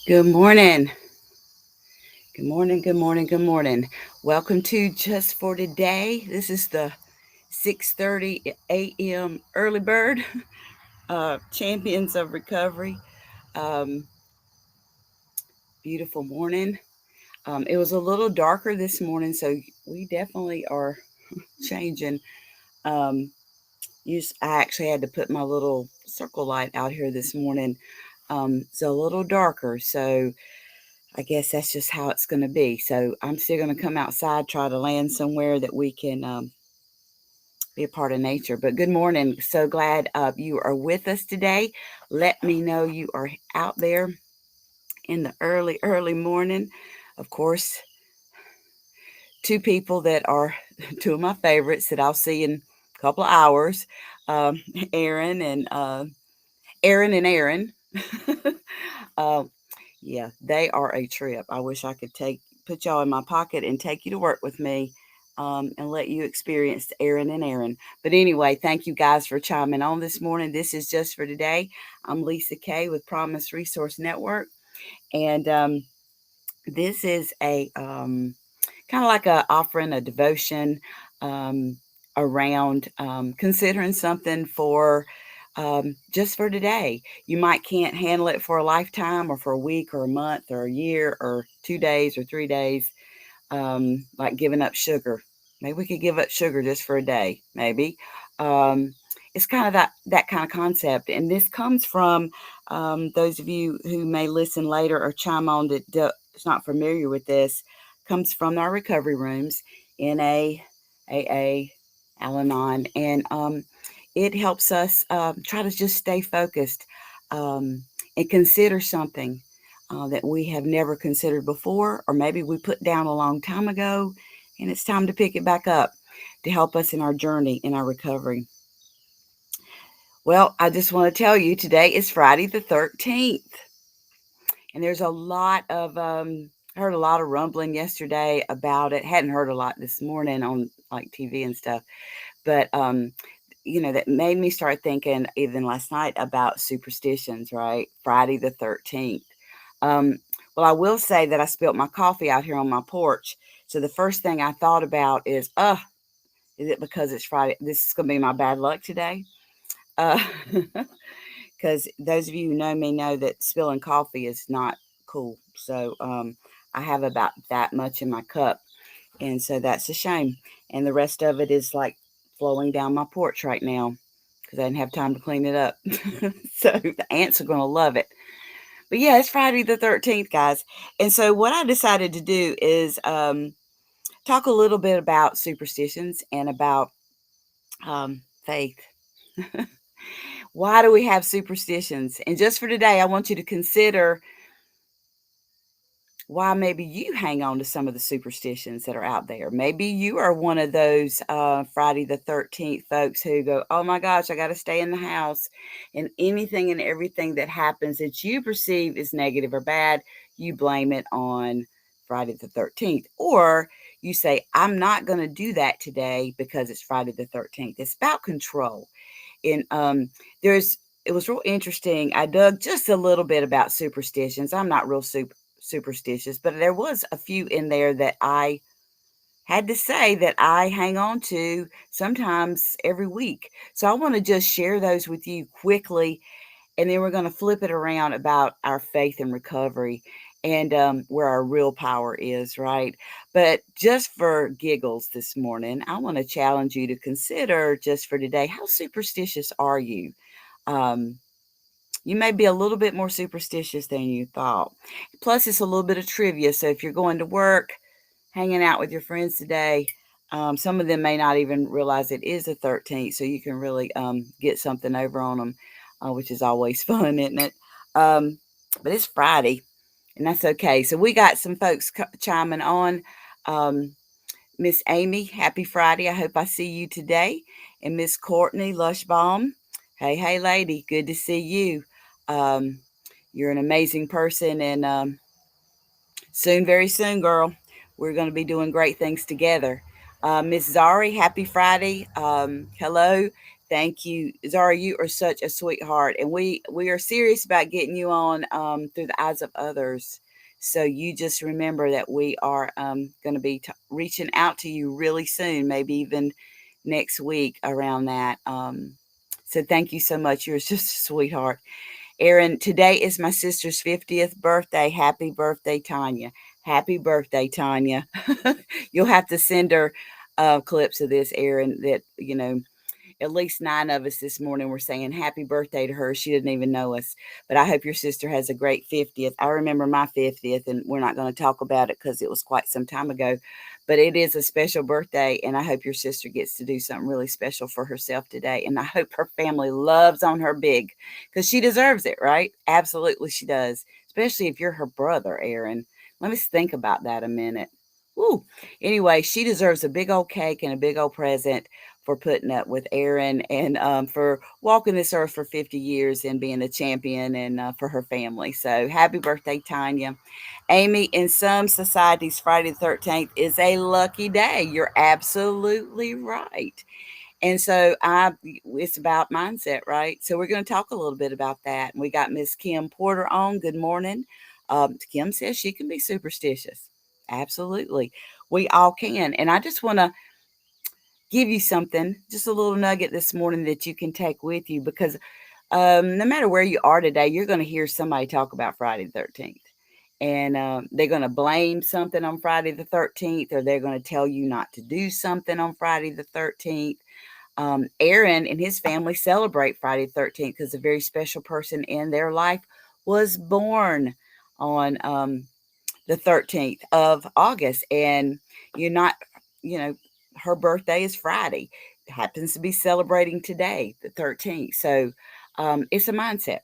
Good morning. Good morning. Good morning. Good morning. Welcome to Just for Today. This is the 6:30 a.m. early bird champions of recovery. Um, Beautiful morning. It was a little darker this morning, so we definitely are changing. Um, I actually had to put my little circle light out here this morning. It's a little darker, so I guess that's just how it's going to be. So I'm still going to come outside, try to land somewhere that we can be a part of nature. But good morning. So glad you are with us today. Let me know you are out there in the early, early morning. Of course, two people that are two of my favorites that I'll see in a couple of hours. Um, Aaron and Aaron and Aaron. uh, Yeah, they are a trip. I wish I could put y'all in my pocket and take you to work with me, and let you experience Aaron and Aaron. But anyway, thank you guys for chiming on this morning. This is Just for Today. I'm Lisa Kaye with Promise Resource Network, and this is a kind of like a offering a devotion um, around considering something for just for today. You might can't handle it for a lifetime or for a week or a month or a year or 2 days or 3 days, like giving up sugar. Maybe we could give up sugar just for a day, maybe. It's kind of that kind of concept. And this comes from those of you who may listen later or chime on that is not familiar with this, comes from our recovery rooms in AA, Al Anon. And it helps us try to just stay focused um, and consider something that we have never considered before, or maybe we put down a long time ago, and it's time to pick it back up to help us in our journey, in our recovery. Well, I just want to tell you today is Friday the 13th, and there's a lot of, I heard a lot of rumbling yesterday about it. Hadn't heard a lot this morning on like TV and stuff, but that made me start thinking even last night about superstitions, right? Friday the 13th. Um, well, I will say that I spilt my coffee out here on my porch. So the first thing I thought about is it because it's Friday? This is going to be my bad luck today. Uh, because those of you who know me know that spilling coffee is not cool. So I have about that much in my cup. And so that's a shame. And the rest of it is like flowing down my porch right now because I didn't have time to clean it up. So the ants are going to love it. But yeah, it's Friday the 13th, guys. And so what I decided to do is talk a little bit about superstitions and about faith. Why do we have superstitions? And just for today, I want you to consider why maybe you hang on to some of the superstitions that are out there. Maybe you are one of those Friday the 13th folks who go, oh my gosh, I got to stay in the house. And anything and everything that happens that you perceive is negative or bad, you blame it on Friday the 13th. Or you say, I'm not going to do that today because it's Friday the 13th. It's about control. And it was real interesting. I dug just a little bit about superstitions. I'm not real superstitious, but there was a few in there that I had to say that I hang on to sometimes every week. So I want to just share those with you quickly, and then we're going to flip it around about our faith and recovery and where our real power is, right? But just for giggles this morning, I want to challenge you to consider just for today, how superstitious are you? Um, you may be a little bit more superstitious than you thought. Plus, it's a little bit of trivia. So if you're going to work, hanging out with your friends today, some of them may not even realize it is the 13th. So you can really get something over on them, which is always fun, isn't it? But it's Friday, and that's okay. So we got some folks chiming on. Um, Miss Amy, happy Friday. I hope I see you today. And Miss Courtney Lushbaum, hey, hey, lady, good to see you. Um, you're an amazing person, and soon, very soon, girl, we're going to be doing great things together. Miss Zari, happy Friday. Hello. Thank you, Zara. You are such a sweetheart, and we are serious about getting you on through the eyes of others. So you just remember that we are going to be reaching out to you really soon, maybe even next week around that. So thank you so much. You're just a sweetheart. Erin, today is my sister's 50th birthday. Happy birthday, Tanya. Happy birthday, Tanya. You'll have to send her clips of this, Erin, that, at least 9 of us this morning were saying happy birthday to her. She didn't even know us. But I hope your sister has a great 50th. I remember my 50th, and we're not going to talk about it because it was quite some time ago. But it is a special birthday, and I hope your sister gets to do something really special for herself today. And I hope her family loves on her big, because she deserves it, right? Absolutely, she does. Especially if you're her brother, Aaron. Let me think about that a minute. Woo. Anyway, she deserves a big old cake and a big old present for putting up with Aaron, and for walking this earth for 50 years and being a champion, and for her family. So happy birthday, Tanya. Amy, in some societies, Friday the 13th is a lucky day. You're absolutely right. And so it's about mindset, right? So we're going to talk a little bit about that. And we got Miss Kim Porter on. Good morning. Kim says she can be superstitious. Absolutely. We all can. And I just want to give you something, just a little nugget this morning that you can take with you, because no matter where you are today, you're going to hear somebody talk about Friday the 13th. And they're going to blame something on Friday the 13th, or they're going to tell you not to do something on Friday the 13th. Aaron and his family celebrate Friday the 13th because a very special person in their life was born on the 13th of August. And you're not, you know, her birthday is Friday. It happens to be celebrating today, the 13th. So it's a mindset.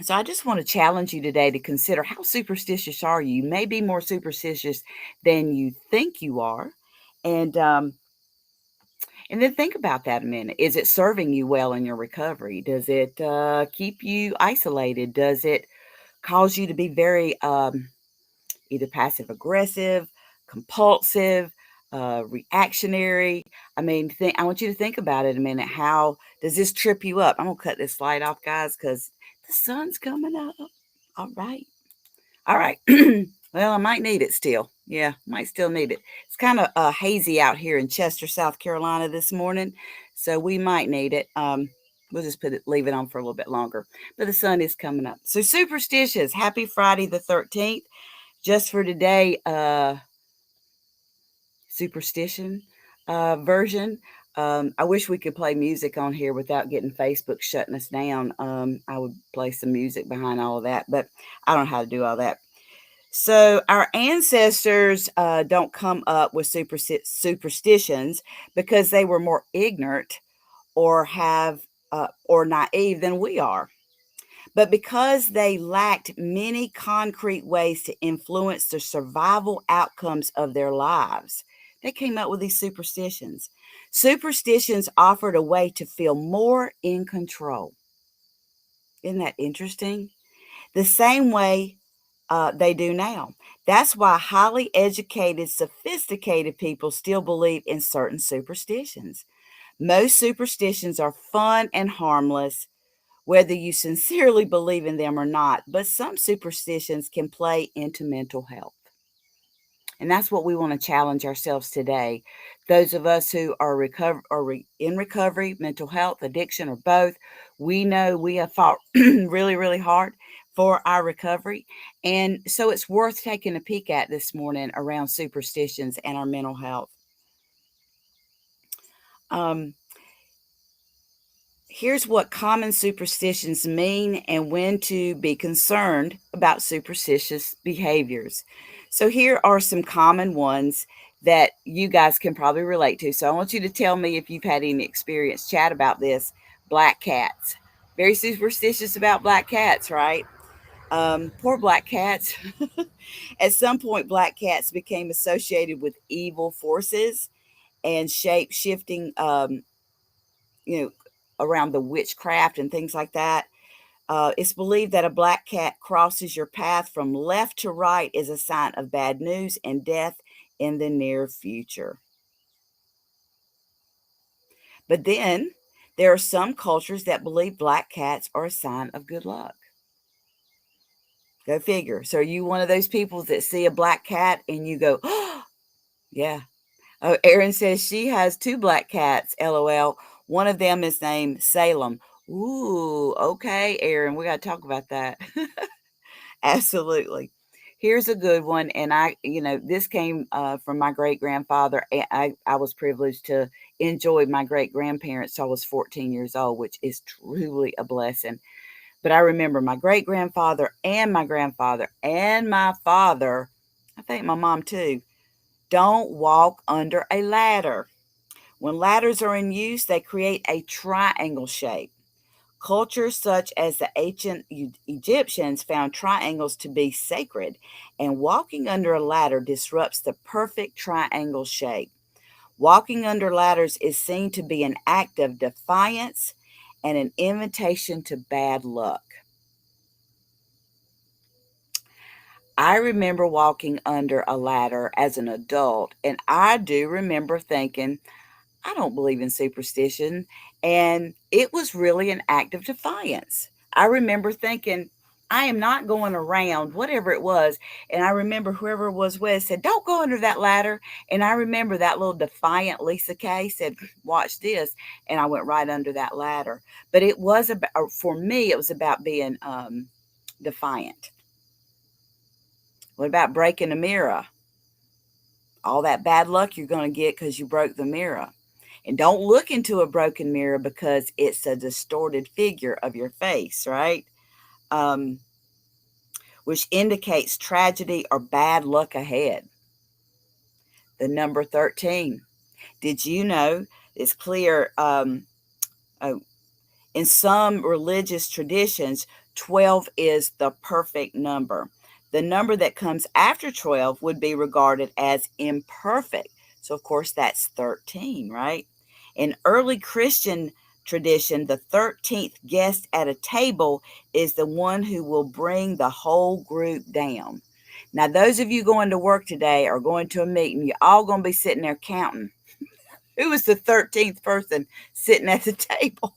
So I just want to challenge you today to consider, how superstitious are you? You may be more superstitious than you think you are. And and then think about that a minute. Is it serving you well in your recovery? Does it keep you isolated? Does it cause you to be very either passive aggressive, compulsive, reactionary? I mean, I want you to think about it a minute. How does this trip you up? I'm going to cut this light off, guys, because the sun's coming up. All right. All right. Well, I might need it still. Yeah, might still need it. It's kind of hazy out here in Chester, South Carolina this morning, so we might need it. We'll just leave it on for a little bit longer. But the sun is coming up. So superstitious. Happy Friday the 13th. Just for today, superstition version. I wish we could play music on here without getting Facebook shutting us down. I would play some music behind all of that, but I don't know how to do all that. So our ancestors don't come up with superstitions because they were more ignorant or have or naive than we are, but because they lacked many concrete ways to influence the survival outcomes of their lives. They came up with these superstitions. Superstitions offered a way to feel more in control. Isn't that interesting? The same way they do now. That's why highly educated, sophisticated people still believe in certain superstitions. Most superstitions are fun and harmless, whether you sincerely believe in them or not, but some superstitions can play into mental health. And that's what we want to challenge ourselves today. Those of us who are in recovery, mental health, addiction, or both, we know we have fought really, really hard for our recovery. And so it's worth taking a peek at this morning around superstitions and our mental health. Um, Here's what common superstitions mean and when to be concerned about superstitious behaviors. So, here are some common ones that you guys can probably relate to. So, I want you to tell me if you've had any experience. Chat about this. Black cats. Very superstitious about black cats, right? Poor black cats. At some point, black cats became associated with evil forces and shape shifting, you know, around the witchcraft and things like that. It's believed that a black cat crosses your path from left to right is a sign of bad news and death in the near future. But then There are some cultures that believe black cats are a sign of good luck. Go figure. So are you one of those people that see a black cat and you go, oh, yeah. Oh, Erin says she has two black cats, LOL. One of them is named Salem. Ooh, okay, Erin, we got to talk about that. Absolutely. Here's a good one. And this came from my great grandfather. I was privileged to enjoy my great grandparents till I was 14 years old, which is truly a blessing. But I remember my great grandfather and my grandfather and my father, I think my mom too, don't walk under a ladder. When ladders are in use, they create a triangle shape. Cultures such as the ancient Egyptians found triangles to be sacred, and walking under a ladder disrupts the perfect triangle shape. Walking under ladders is seen to be an act of defiance and an invitation to bad luck. I remember walking under a ladder as an adult, and I do remember thinking, I don't believe in superstition. And it was really an act of defiance. I remember thinking, I am not going around, whatever it was. And I remember whoever it was with said, don't go under that ladder. And I remember that little defiant Lisa Kaye said, watch this. And I went right under that ladder. But it was about, for me, it was about being defiant. What about breaking a mirror? All that bad luck you're going to get because you broke the mirror. And don't look into a broken mirror because it's a distorted figure of your face, right? Um, which indicates tragedy or bad luck ahead. The number 13. Did you know it's clear? Oh, in some religious traditions, 12 is the perfect number. The number that comes after 12 would be regarded as imperfect. So, of course, that's 13, right? In early Christian tradition, the 13th guest at a table is the one who will bring the whole group down. Now, those of you going to work today or going to a meeting, you're all going to be sitting there counting. Who was the 13th person sitting at the table?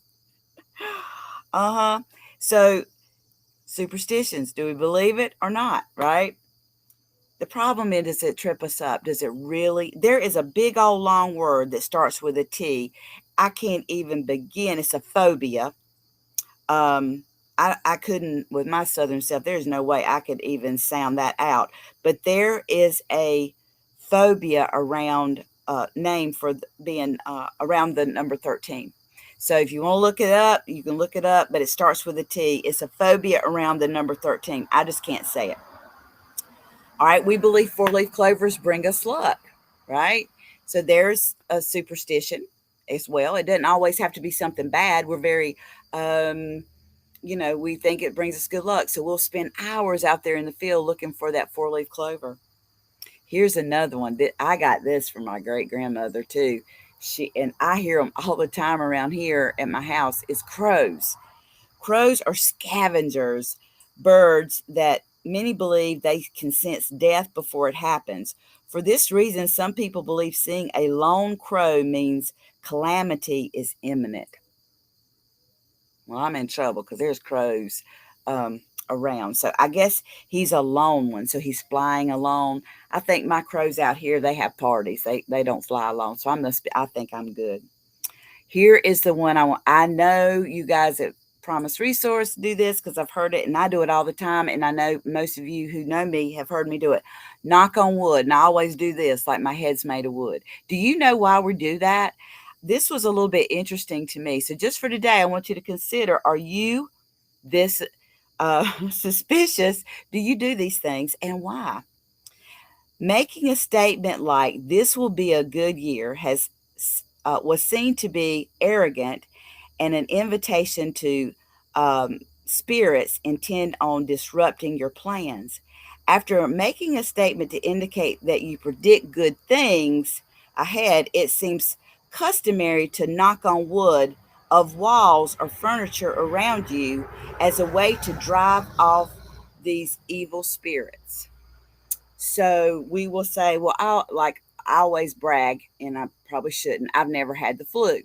Uh-huh. So, superstitions, do we believe it or not, right? The problem is, does it trip us up? Does it really? There is a big old long word that starts with a T. I can't even begin. It's a phobia. Um, I couldn't, with my southern self, there's no way I could even sound that out. But there is a phobia around, name for being around the number 13. So if you want to look it up, you can look it up, but it starts with a T. It's a phobia around the number 13. I just can't say it. All right, we believe four-leaf clovers bring us luck, right? So there's a superstition as well. It doesn't always have to be something bad. We're very, we think it brings us good luck. So we'll spend hours out there in the field looking for that four-leaf clover. Here's another one that I got this from my great grandmother too. And I hear them all the time around here at my house is crows. Crows are scavengers, birds that many believe they can sense death before it happens. For this reason, some people believe seeing a lone crow means calamity is imminent. Well, I'm in trouble because there's crows around. So I guess he's a lone one. So he's flying alone. I think my crows out here, they have parties. They don't fly alone. So I think I'm good. Here is the one I want. I know you guys at Promise Resource do this because I've heard it and I do it all the time. And I know most of you who know me have heard me do it. Knock on wood. And I always do this like my head's made of wood. Do you know why we do that? This was a little bit interesting to me. So just for today, I want you to consider, are you this suspicious? Do you do these things and why? Making a statement like this will be a good year was seen to be arrogant and an invitation to spirits intent on disrupting your plans. After making a statement to indicate that you predict good things ahead, it seems customary to knock on wood of walls or furniture around you as a way to drive off these evil spirits. So we will say, well, I always brag, and I probably shouldn't. I've never had the flu.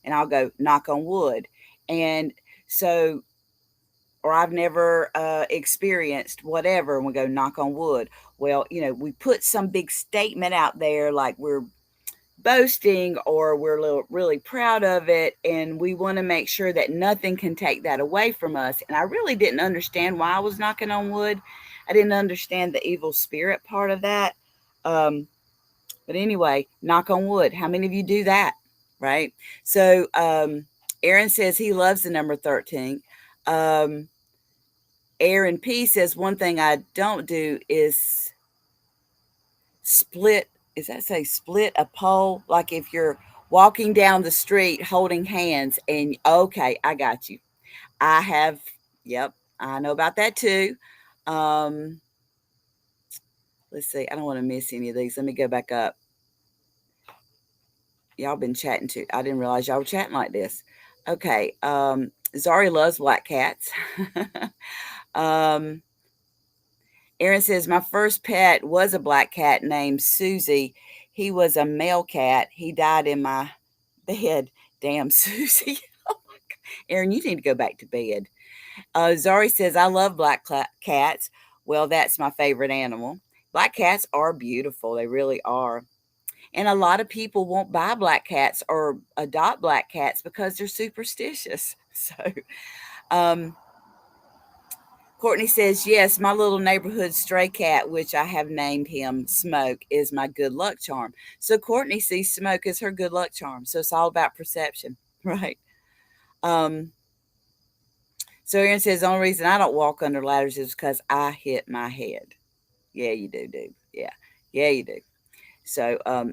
and I'll go knock on wood. And so, or I've never experienced whatever, and we go knock on wood. Well, we put some big statement out there like we're boasting or we're really proud of it, and we want to make sure that nothing can take that away from us. And I really didn't understand why I was knocking on wood. I didn't understand the evil spirit part of that. um, but anyway, knock on wood. How many of you do that? Right. So Aaron says he loves the number 13. um, Aaron P says one thing I don't do is split, is that say split a pole? Like if you're walking down the street holding hands and okay, I got you. I have, yep, I know about that too. Um, let's see, I don't want to miss any of these. Let me go back up. Y'all been chatting too. I didn't realize y'all were chatting like this. Okay. Zari loves black cats. um, Aaron says, my first pet was a black cat named Susie. He was a male cat. He died in my bed. Damn, Susie. Oh my God. Aaron, you need to go back to bed. Zari says, I love black cats. Well, that's my favorite animal. Black cats are beautiful. They really are. And a lot of people won't buy black cats or adopt black cats because they're superstitious. So, um, Courtney says, yes, my little neighborhood stray cat, which I have named him Smoke, is my good luck charm. So Courtney sees Smoke as her good luck charm. So it's all about perception, right? Um, so Aaron says, the only reason I don't walk under ladders is because I hit my head. Yeah, you do, dude. Yeah. Yeah, you do. So, uh,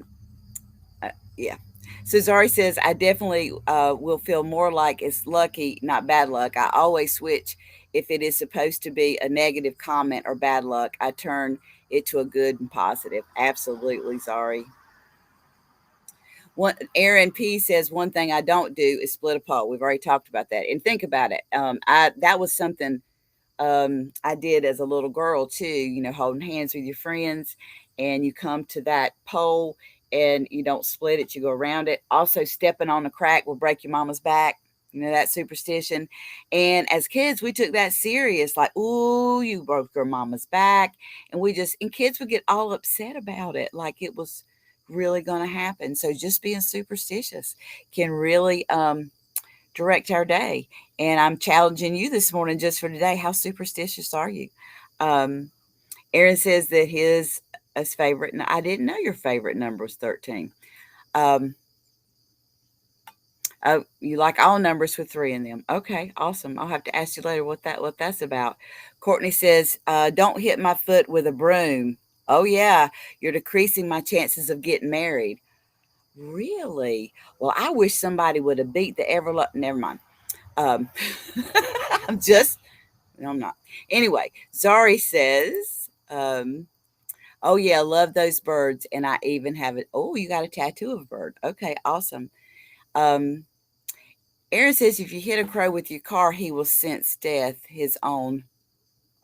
yeah. So Zari says, I definitely will feel more like it's lucky, not bad luck. I always switch if it is supposed to be a negative comment or bad luck. I turn it to a good and positive. Absolutely, Zari. One Aaron P says one thing I don't do is split a pole. We've already talked about that. And think about it. I that was something I did as a little girl too, holding hands with your friends, and you come to that pole and you don't split it, you go around it. Also, stepping on a crack will break your mama's back. That superstition. And as kids, we took that serious, like, ooh, you broke your mama's back. And kids would get all upset about it, like it was really going to happen. So just being superstitious can really direct our day. And I'm challenging you this morning just for today. How superstitious are you? Um, Aaron says that his favorite, and I didn't know your favorite number was 13. Um, oh, you like all numbers with three in them. Okay, awesome. I'll have to ask you later what that's about. Courtney says, don't hit my foot with a broom. Oh yeah, you're decreasing my chances of getting married. Really? Well, I wish somebody would have beat the never mind. Um, I'm just, no, I'm not. Anyway, Zari says, um, oh yeah, love those birds. And I even have it. Oh, you got a tattoo of a bird. Okay, awesome. Um, Aaron says, if you hit a crow with your car, he will sense death, his own.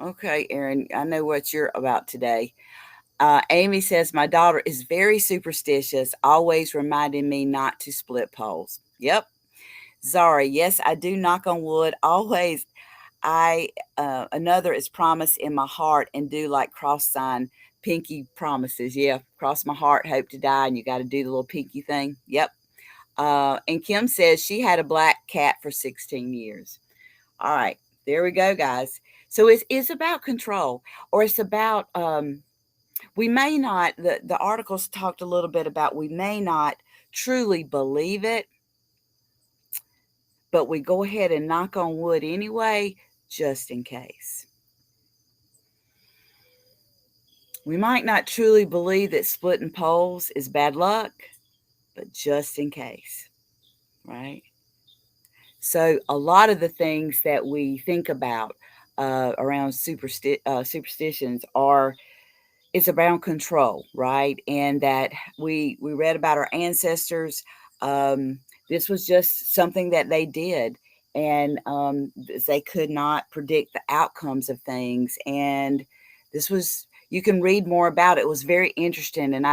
Okay, Aaron, I know what you're about today. Amy says, my daughter is very superstitious, always reminding me not to split poles. Yep. Zari, yes, I do knock on wood. Always. I Another is promise in my heart and do like cross sign pinky promises. Yeah, cross my heart, hope to die, and you got to do the little pinky thing. Yep. And Kim says she had a black cat for 16 years. All right, there we go, guys. So it's about control, or it's about we may not. The articles talked a little bit about we may not truly believe it, but we go ahead and knock on wood anyway, just in case. We might not truly believe that splitting poles is bad luck, but just in case, right? So, a lot of the things that we think about around superstitions are it's around control, right? And that we read about our ancestors. Um, this was just something that they did, and they could not predict the outcomes of things. And this was you can read more about it. It was very interesting, and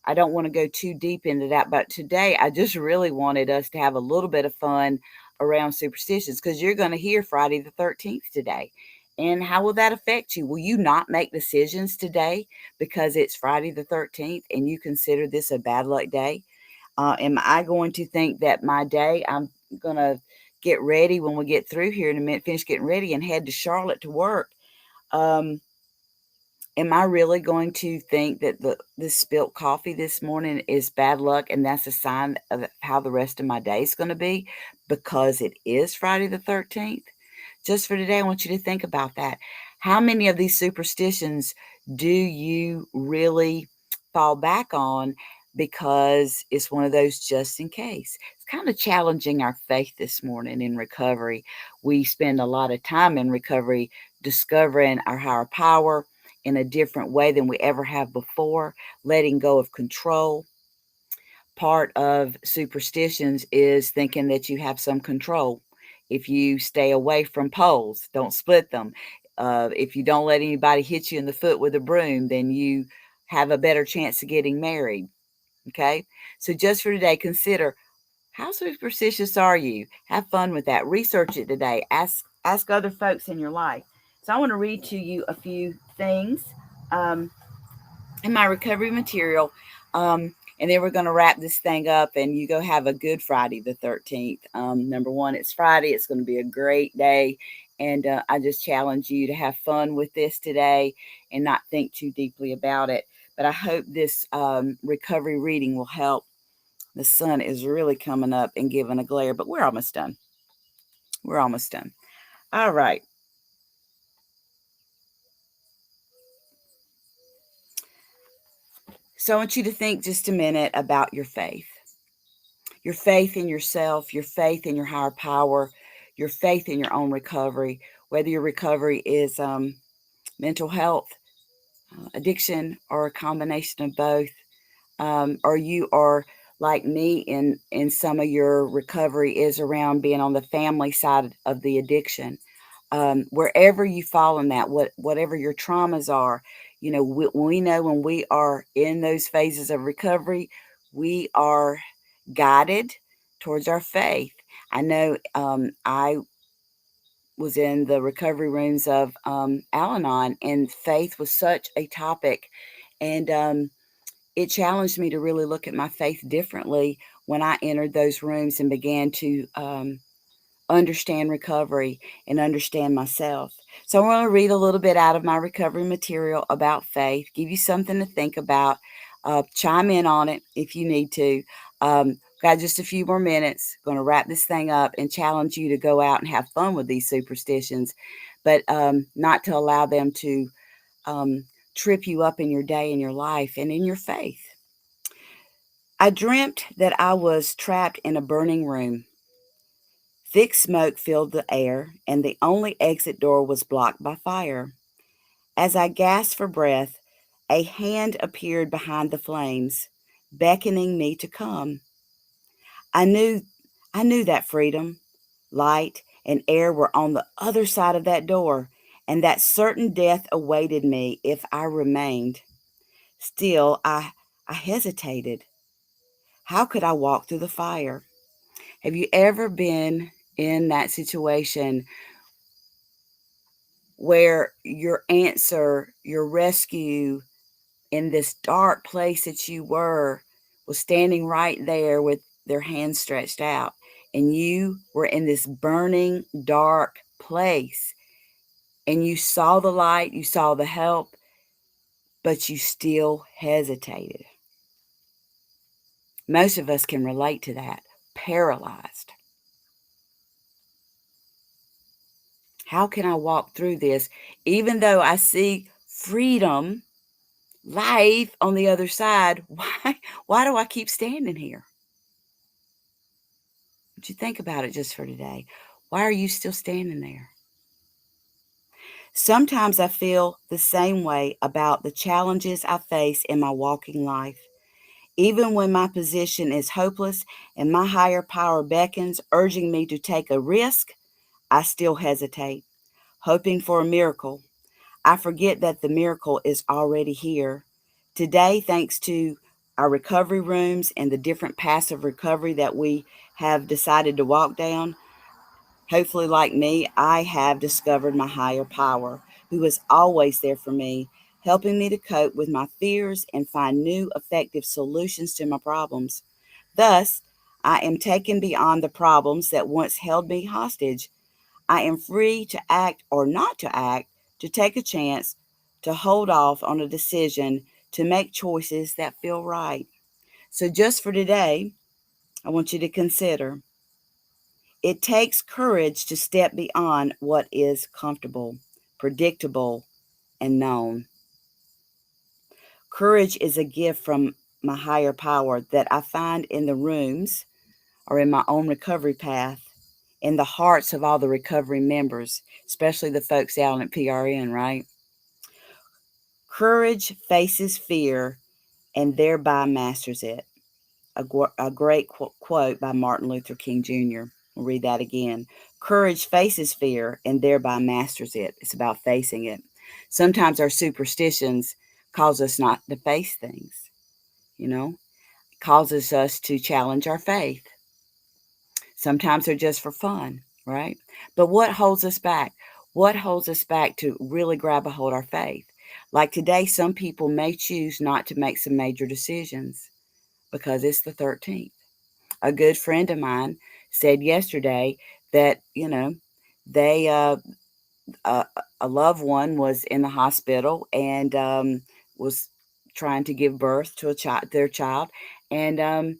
I don't want to go too deep into that, but today I just really wanted us to have a little bit of fun around superstitions because you're going to hear Friday the 13th today. And how will that affect you? Will you not make decisions today because it's Friday the 13th and you consider this a bad luck day? Am I going to think that my day, I'm going to get ready when we get through here in a minute, finish getting ready and head to Charlotte to work? Um, am I really going to think that the spilt coffee this morning is bad luck and that's a sign of how the rest of my day is going to be because it is Friday the 13th? Just for today, I want you to think about that. How many of these superstitions do you really fall back on because it's one of those just in case? It's kind of challenging our faith this morning in recovery. We spend a lot of time in recovery discovering our higher power in a different way than we ever have before, letting go of control. Part of superstitions is thinking that you have some control. If you stay away from poles, don't split them. If you don't let anybody hit you in the foot with a broom, then you have a better chance of getting married. Okay. So just for today, consider, how superstitious are you? Have fun with that. Research it today. Ask other folks in your life. So I want to read to you a few things. Um, in my recovery material. And then we're going to wrap this thing up and you go have a good Friday the 13th. Number one, it's Friday. It's going to be a great day. And I just challenge you to have fun with this today and not think too deeply about it. But I hope this recovery reading will help. The sun is really coming up and giving a glare, but we're almost done. We're almost done. All right. So I want you to think just a minute about your faith in yourself, your faith in your higher power, your faith in your own recovery, whether your recovery is mental health, addiction, or a combination of both, or you are like me in some of your recovery is around being on the family side of the addiction. Wherever you fall in that, whatever your traumas are, we know when we are in those phases of recovery, we are guided towards our faith. I know I was in the recovery rooms of Al Anon, and faith was such a topic. And it challenged me to really look at my faith differently when I entered those rooms and began to understand recovery and understand myself. So I want to read a little bit out of my recovery material about faith, give you something to think about, chime in on it if you need to. Got just a few more minutes. Going to wrap this thing up and challenge you to go out and have fun with these superstitions, but not to allow them to um, trip you up in your day, in your life, and in your faith. I dreamt that I was trapped in a burning room. Thick smoke filled the air, and the only exit door was blocked by fire. As I gasped for breath, a hand appeared behind the flames, beckoning me to come. I knew I knew that freedom, light, and air were on the other side of that door, and that certain death awaited me if I remained. Still, I hesitated. How could I walk through the fire? Have you ever been in that situation where your answer, your rescue in this dark place that you were was standing right there with their hands stretched out, and you were in this burning dark place and you saw the light, you saw the help, but you still hesitated? Most of us can relate to that. Paralyzed. How can I walk through this even though I see freedom, life on the other side? Why do I keep standing here? Would you think about it just for today? Why are you still standing there? Sometimes I feel the same way about the challenges I face in my walking life. Even when my position is hopeless and my higher power beckons, urging me to take a risk, I still hesitate, hoping for a miracle. I forget that the miracle is already here. Today, thanks to our recovery rooms and the different paths of recovery that we have decided to walk down, hopefully, like me, I have discovered my higher power, who is always there for me, helping me to cope with my fears and find new effective solutions to my problems. Thus, I am taken beyond the problems that once held me hostage. I am free to act or not to act, to take a chance, to hold off on a decision, to make choices that feel right. So, just for today, I want you to consider it takes courage to step beyond what is comfortable, predictable, and known. Courage is a gift from my higher power that I find in the rooms or in my own recovery path, in the hearts of all the recovery members, especially the folks out at PRN, right? Courage faces fear and thereby masters it. A great quote by Martin Luther King Jr. We'll read that again. Courage faces fear and thereby masters it. It's about facing it. Sometimes our superstitions cause us not to face things, you know, causes us to challenge our faith. Sometimes they're just for fun, right? But what holds us back? What holds us back to really grab a hold of our faith? Like today, some people may choose not to make some major decisions because it's the 13th. A good friend of mine said yesterday that, they, uh, a loved one was in the hospital and was trying to give birth to their child, and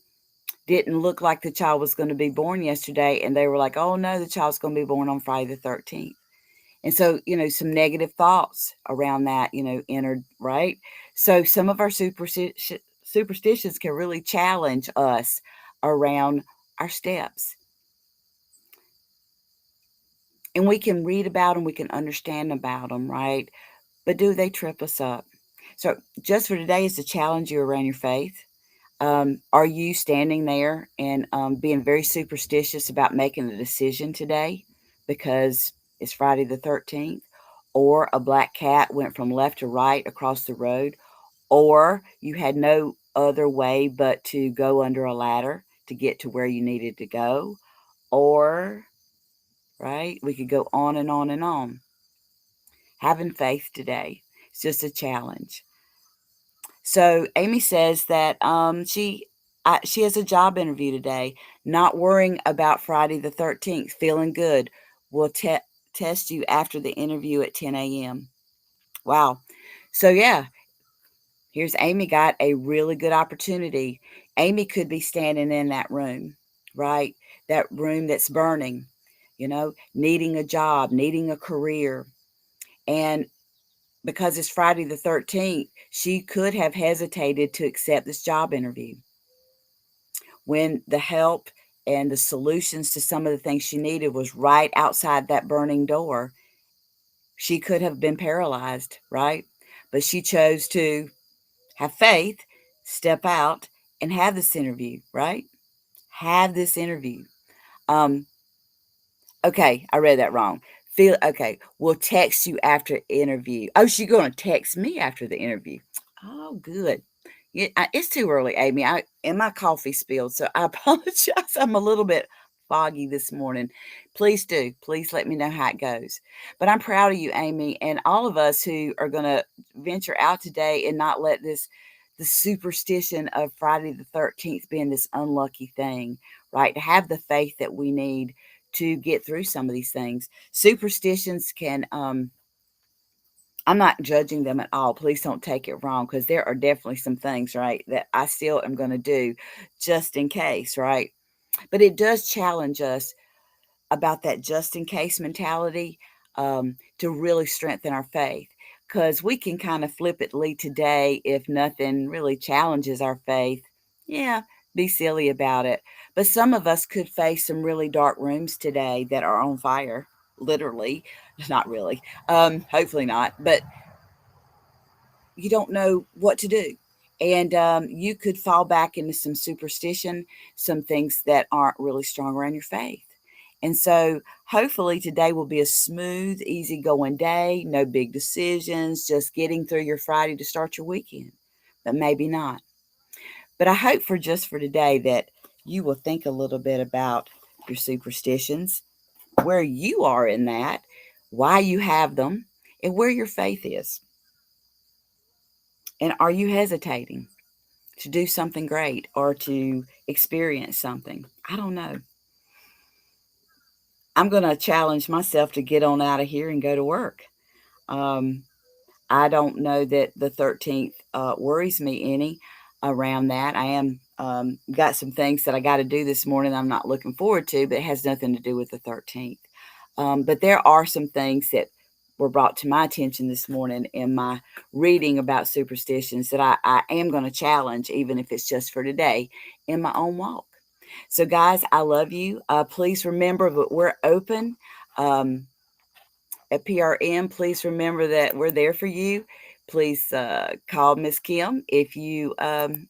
didn't look like the child was going to be born yesterday. And they were like, oh no, the child's going to be born on Friday the 13th. And so, some negative thoughts around that, entered, right? So some of our superstitions can really challenge us around our steps. And we can read about them, we can understand about them, right? But do they trip us up? So just for today is to challenge you around your faith. Are you standing there and being very superstitious about making a decision today because it's Friday the 13th? Or a black cat went from left to right across the road? Or you had no other way but to go under a ladder to get to where you needed to go? Or, right, we could go on and on and on. Having faith today is just a challenge. So Amy says that she has a job interview today. Not worrying about Friday the 13th, feeling good. We'll test you after the interview at 10 a.m. Wow. So yeah, here's Amy got a really good opportunity. Amy could be standing in that room, right? That room that's burning, needing a job, needing a career. And because it's Friday the 13th, she could have hesitated to accept this job interview when the help and the solutions to some of the things she needed was right outside that burning door. She could have been paralyzed, right? But she chose to have faith, step out, and have this interview, right? Have this interview. Um, Okay, I read that wrong. Feel okay. We'll text you after interview. Oh, she's going to text me after the interview. Oh, good. Yeah, it's too early, Amy. And my coffee spilled, so I apologize. I'm a little bit foggy this morning. Please do. Please let me know how it goes. But I'm proud of you, Amy, and all of us who are going to venture out today and not let the superstition of Friday the 13th being this unlucky thing, right? To have the faith that we need to get through some of these things. Superstitions can, I'm not judging them at all. Please don't take it wrong, because there are definitely some things, right, that I still am going to do just in case, right? But it does challenge us about that just in case mentality, to really strengthen our faith. Because we can kind of flippantly today, if nothing really challenges our faith, yeah, be silly about it. But some of us could face some really dark rooms today that are on fire, literally. Not really. Hopefully not. But you don't know what to do. And you could fall back into some superstition, some things that aren't really strong around your faith. And so hopefully today will be a smooth, easygoing day, no big decisions, just getting through your Friday to start your weekend. But maybe not. But I hope for just for today that you will think a little bit about your superstitions, where you are in that, why you have them, and where your faith is. And are you hesitating to do something great or to experience something? I don't know. I'm going to challenge myself to get on out of here and go to work. Um, I don't know that the 13th worries me any around that. I am got some things that I got to do this morning I'm not looking forward to, but it has nothing to do with the 13th. But there are some things that were brought to my attention this morning in my reading about superstitions that I am going to challenge, even if it's just for today, in my own walk. So, guys, I love you. Please remember that we're open. Um, at PRM, please remember that we're there for you. Please call Miss Kim if you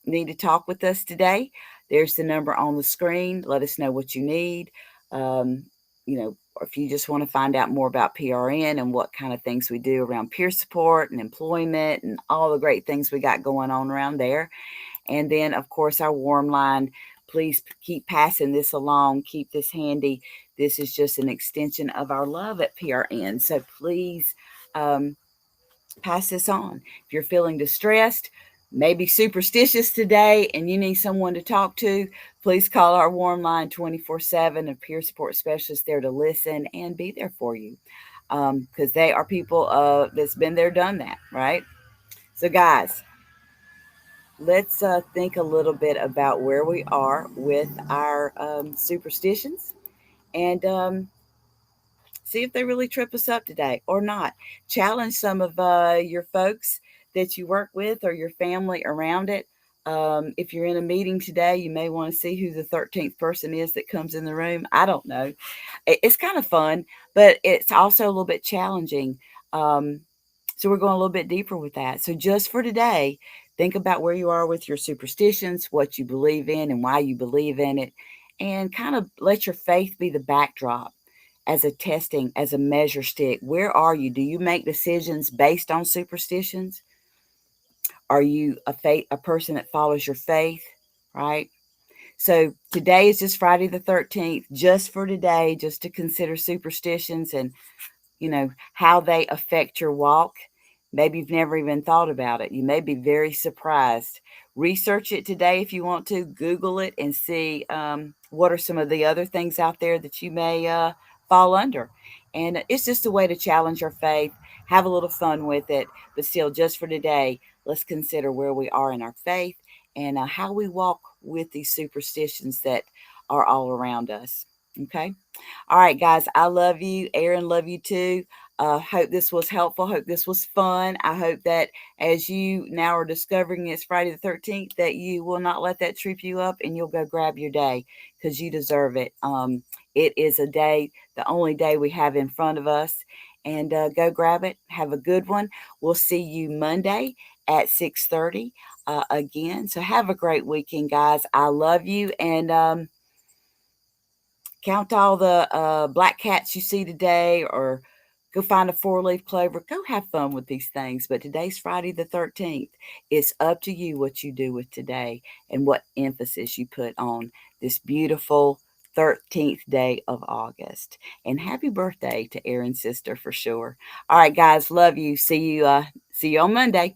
need to talk with us today. There's the number on the screen. Let us know what you need. Um, or if you just want to find out more about PRN and what kind of things we do around peer support and employment and all the great things we got going on around there. And then, of course, our warm line. Please keep passing this along. Keep this handy. This is just an extension of our love at PRN. So please um, pass this on. If you're feeling distressed, maybe superstitious today, and you need someone to talk to, please call our warm line 24/7. A peer support specialist there to listen and be there for you, because they are people that's been there, done that, right? So, guys, let's think a little bit about where we are with our superstitions and see if they really trip us up today or not. Challenge some of your folks that you work with or your family around it. If you're in a meeting today, you may want to see who the 13th person is that comes in the room. I don't know. It's kind of fun, but it's also a little bit challenging. Um, so we're going a little bit deeper with that. So just for today, think about where you are with your superstitions, what you believe in and why you believe in it, and kind of let your faith be the backdrop as a testing, as a measure stick. Where are you? Do you make decisions based on superstitions? Are you a person that follows your faith, right? So today is just Friday the 13th, just for today, just to consider superstitions and how they affect your walk. Maybe you've never even thought about it. You may be very surprised. Research it today if you want to. Google it and see what are some of the other things out there that you may fall under. And it's just a way to challenge our faith, have a little fun with it. But still, just for today, let's consider where we are in our faith and how we walk with these superstitions that are all around us. Okay? All right, guys, I love you. Aaron, love you too. Hope this was helpful. Hope this was fun. I hope that as you now are discovering it's Friday the 13th, that you will not let that trip you up and you'll go grab your day because you deserve it. It is a day, the only day we have in front of us. And go grab it. Have a good one. We'll see you Monday at 6:30 again. So have a great weekend, guys. I love you. And count all the black cats you see today, or go find a four-leaf clover. Go have fun with these things. But today's Friday the 13th. It's up to you what you do with today and what emphasis you put on this beautiful 13th day of August. And happy birthday to Aaron's sister for sure. All right, guys, love you. See you on Monday.